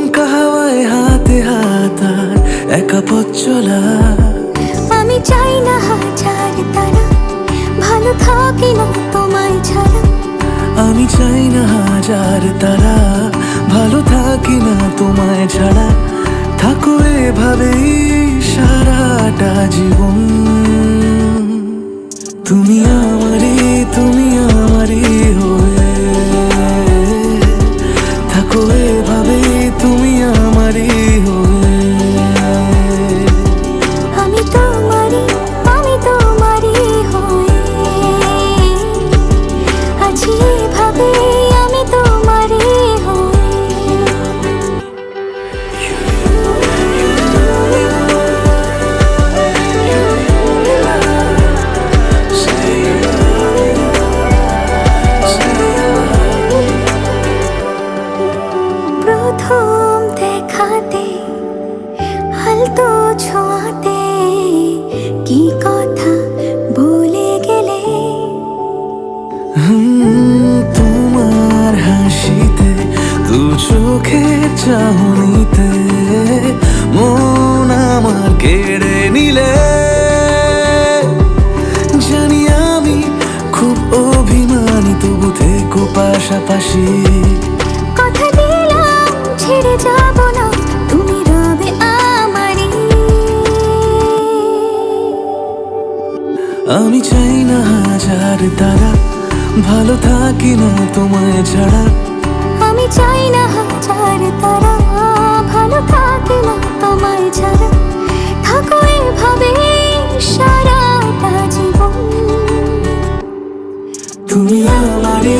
দমকা হাওয়ায় হাতে হাত আর একা পথ চলা। আমি চাই না হাজার তারা, ভালো থাকি না তোমায় ছাড়া। আমি চাই না হাজার তারা, ভালো থাকি না তোমায় ছাড়া। থাকো এভাবেই সারাটা জীবন। তুমি আমারই হয়ে থাকো এভাবেই, তুমি আমারই হয়ে। আমি তোমারই হয়ে আছি এভাবে, আমি তোমারই হয়ে। প্রথম দেখাতে হালতো ছোঁয়াতে কি কথা বলে গেলে। তোমার হাসিতে, দু চোখের চাহনিতে মন আমার কেড়ে নিলে। জানি আমি খুব অভিমানী, তবু থেকো পাশাপাশি। কথা দিলাম ছেড়ে যাব না, তুমি রবে আমারই। আমি চাই না হাজার তারা, ভালো থাকি না তোমায় ছাড়া। আমি চাই না হাজার তারা, ভালো থাকি না তোমায় ছাড়া। থাকো এভাবে সারাটা জীবন। তুমি আমারই